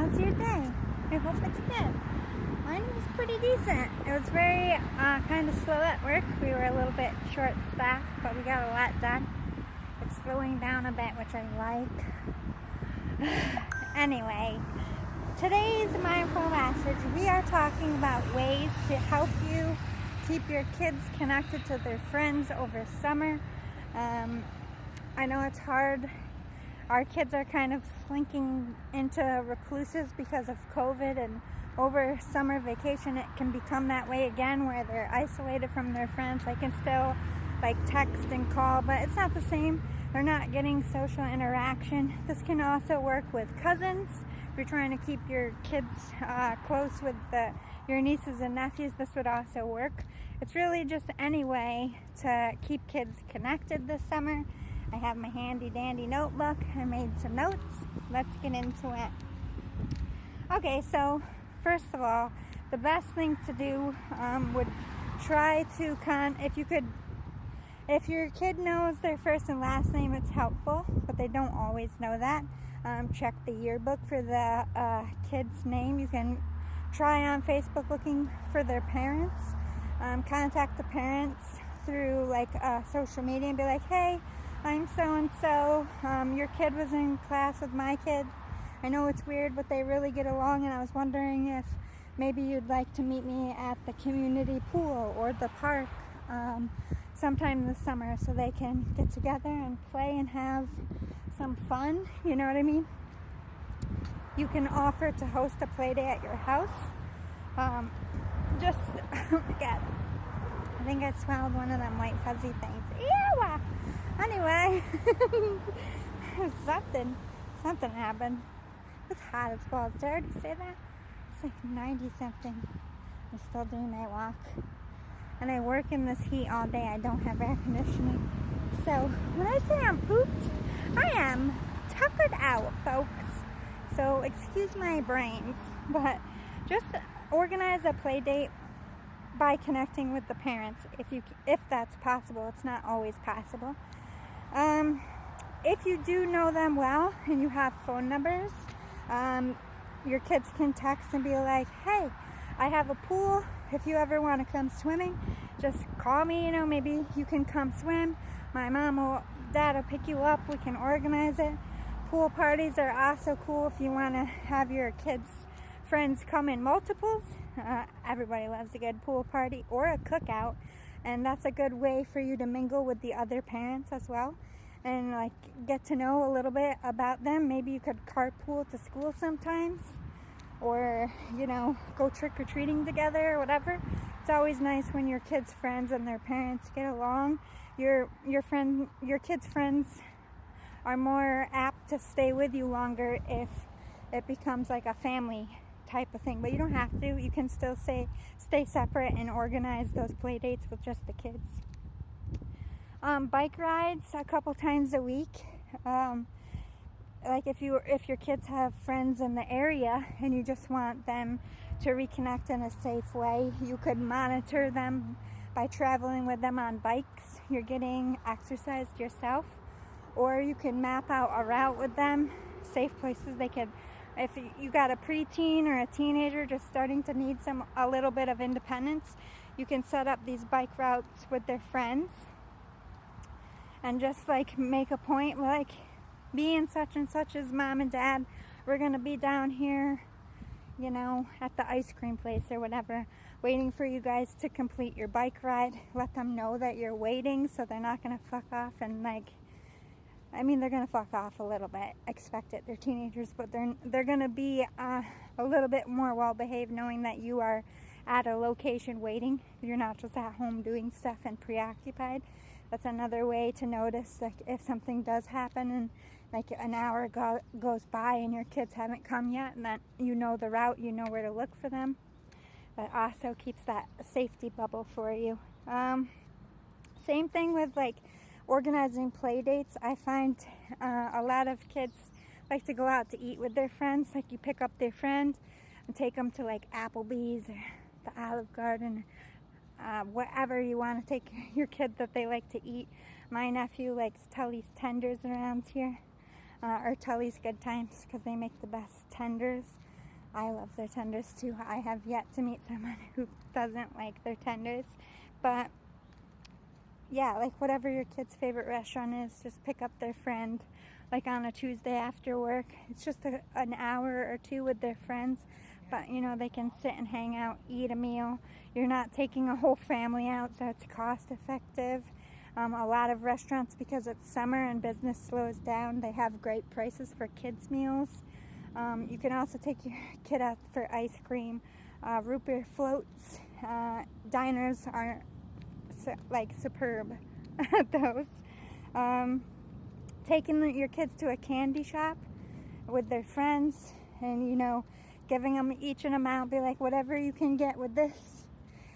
How's your day? I hope it's good. Mine was pretty decent. It was very kind of slow at work. We were a little bit short-staffed, but we got a lot done. It's slowing down a bit, which I like. Anyway, today's mindful message, we are talking about ways to help you keep your kids connected to their friends over summer. I know it's hard. Our kids are kind of slinking into recluses because of COVID, and over summer vacation it can become that way again where they're isolated from their friends. They can still text and call, but it's not the same. They're not getting social interaction. This can also work with cousins. If you're trying to keep your kids close with your nieces and nephews, this would also work. It's really just any way to keep kids connected this summer. I have my handy dandy notebook. I made some notes. Let's get into it. Okay, so first of all, the best thing to do would try to if your kid knows their first and last name, it's helpful, but they don't always know that. Check the yearbook for the kid's name. You can try on Facebook looking for their parents. Contact the parents through social media and be like, hey, I'm so-and-so. Your kid was in class with my kid. I know it's weird, but they really get along, and I was wondering if maybe you'd like to meet me at the community pool or the park sometime this summer so they can get together and play and have some fun. You know what I mean? You can offer to host a play day at your house. Oh my God. I think I swallowed one of them white fuzzy things. Ew! Anyway, something happened. It's hot as balls. Did I already say that? It's like 90 something. I'm still doing my walk. And I work in this heat all day. I don't have air conditioning. So when I say I'm pooped, I am tuckered out, folks. So excuse my brains, but just organize a play date by connecting with the parents if that's possible. It's not always possible. If you do know them well and you have phone numbers, your kids can text and be like, hey, I have a pool. If you ever want to come swimming, just call me. Maybe you can come swim. My mom or dad will pick you up. We can organize it. Pool parties are also cool if you want to have your kids' friends come in multiples. Everybody loves a good pool party or a cookout, and that's a good way for you to mingle with the other parents as well and get to know a little bit about them. Maybe you could carpool to school sometimes, or go trick-or-treating together or whatever. It's always nice when your kids' friends and their parents get along. Your kids' friends are more apt to stay with you longer if it becomes like a family type of thing, but you don't have to. You can still stay separate and organize those play dates with just the kids. Bike rides a couple times a week. If your kids have friends in the area and you just want them to reconnect in a safe way, you could monitor them by traveling with them on bikes. You're getting exercised yourself, or you can map out a route with them, safe places they could. If you got a preteen or a teenager just starting to need a little bit of independence, you can set up these bike routes with their friends and just make a point, me and such and such's mom and dad, we're gonna be down here, at the ice cream place or whatever, waiting for you guys to complete your bike ride. Let them know that you're waiting so they're not gonna fuck off and they're gonna fuck off a little bit. Expect it. They're teenagers, but they're gonna be a little bit more well-behaved knowing that you are at a location waiting. You're not just at home doing stuff and preoccupied. That's another way to notice if something does happen and an hour goes by and your kids haven't come yet, and that you know the route, you know where to look for them. But also keeps that safety bubble for you. Same thing with organizing play dates. I find a lot of kids like to go out to eat with their friends. You pick up their friend and take them to Applebee's or the Olive Garden, wherever you want to take your kid that they like to eat. My nephew likes Tully's Tenders around here, or Tully's Good Times, because they make the best tenders. I love their tenders too. I have yet to meet someone who doesn't like their tenders. But yeah, like whatever your kid's favorite restaurant is, just pick up their friend like on a Tuesday after work. It's just an hour or two with their friends, but you know, they can sit and hang out, eat a meal. You're not taking a whole family out, so it's cost effective. A lot of restaurants, because it's summer and business slows down, they have great prices for kids meals. You can also take your kid out for ice cream, root beer floats. Diners are like superb at those. Taking your kids to a candy shop with their friends, and you know, giving them each an amount. Be like, whatever you can get with this,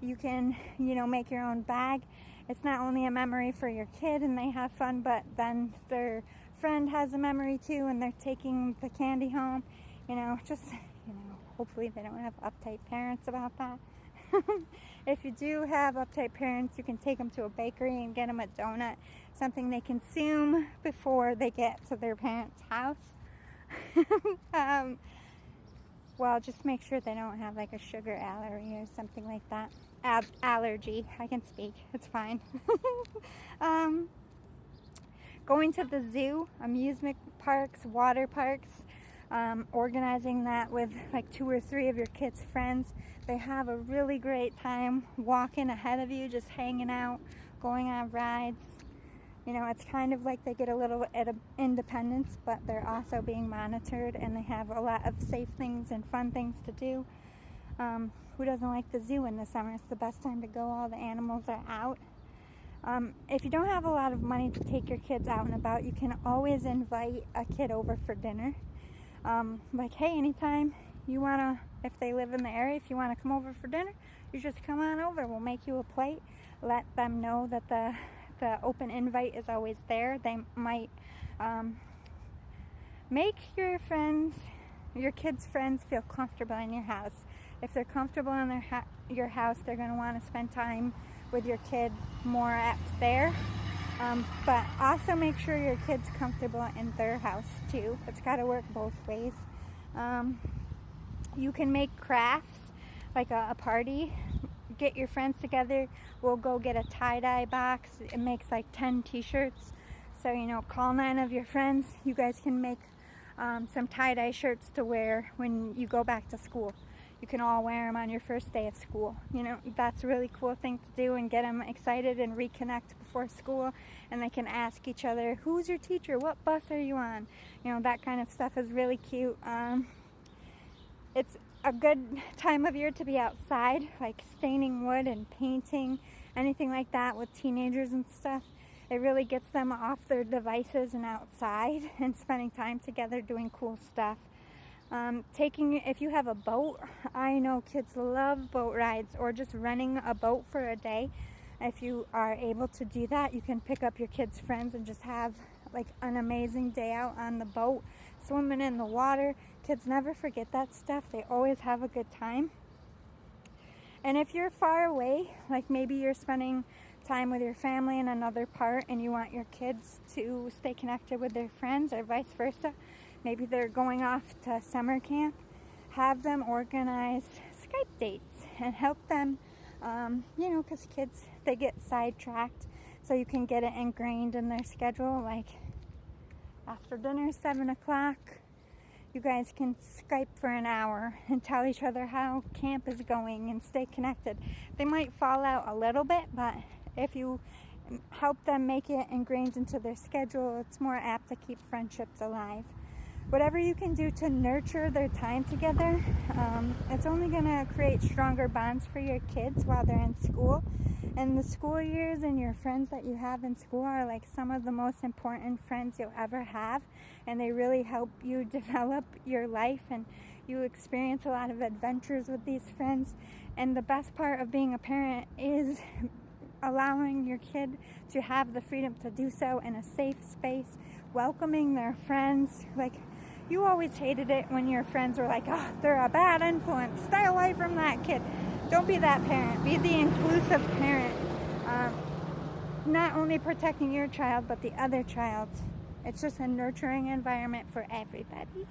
you can, you know, make your own bag. It's not only a memory for your kid and they have fun, but then their friend has a memory too, and they're taking the candy home. You know, just, you know, hopefully they don't have uptight parents about that. If you do have uptight parents, you can take them to a bakery and get them a donut, something they consume before they get to their parents' house. Well, just make sure they don't have like a sugar allergy or something like that. Allergy, I can speak, it's fine. Going to the zoo, amusement parks, water parks, organizing that with like 2 or 3 of your kids' friends. They have a really great time walking ahead of you, just hanging out, going on rides. You know, it's kind of like they get a little independence, but they're also being monitored, and they have a lot of safe things and fun things to do. Who doesn't like the zoo in the summer? It's the best time to go. All the animals are out. If you don't have a lot of money to take your kids out and about, you can always invite a kid over for dinner. Like, hey, anytime you want to, if they live in the area, if you want to come over for dinner, you just come on over. We'll make you a plate. Let them know that the open invite is always there. They might make your kids' friends feel comfortable in your house. If they're comfortable in your house, they're going to want to spend time with your kid more apt there. But also make sure your kid's comfortable in their house too. It's got to work both ways. You can make crafts, like a party. Get your friends together. We'll go get a tie-dye box. It makes like 10 t-shirts. So, you know, call 9 of your friends. You guys can make some tie-dye shirts to wear when you go back to school. You can all wear them on your first day of school. You know, that's a really cool thing to do, and get them excited and reconnect before school. And they can ask each other, who's your teacher? What bus are you on? You know, that kind of stuff is really cute. It's a good time of year to be outside, like staining wood and painting, anything like that with teenagers and stuff. It really gets them off their devices and outside and spending time together doing cool stuff. If you have a boat, I know kids love boat rides, or just renting a boat for a day. If you are able to do that, you can pick up your kids' friends and just have like an amazing day out on the boat, swimming in the water. Kids never forget that stuff. They always have a good time. And if you're far away, like maybe you're spending time with your family in another part and you want your kids to stay connected with their friends, or vice versa, maybe they're going off to summer camp, have them organize Skype dates and help them, you know, because kids, they get sidetracked. So you can get it ingrained in their schedule, like after dinner, 7 o'clock, you guys can Skype for an hour and tell each other how camp is going and stay connected. They might fall out a little bit, but if you help them make it ingrained into their schedule, it's more apt to keep friendships alive. Whatever you can do to nurture their time together, it's only going to create stronger bonds for your kids while they're in school. And the school years and your friends that you have in school are like some of the most important friends you'll ever have, and they really help you develop your life, and you experience a lot of adventures with these friends. And the best part of being a parent is allowing your kid to have the freedom to do so in a safe space, welcoming their friends. Like, you always hated it when your friends were like, oh, they're a bad influence, stay away from that kid. Don't be that parent. Be the inclusive parent. Not only protecting your child, but the other child. It's just a nurturing environment for everybody.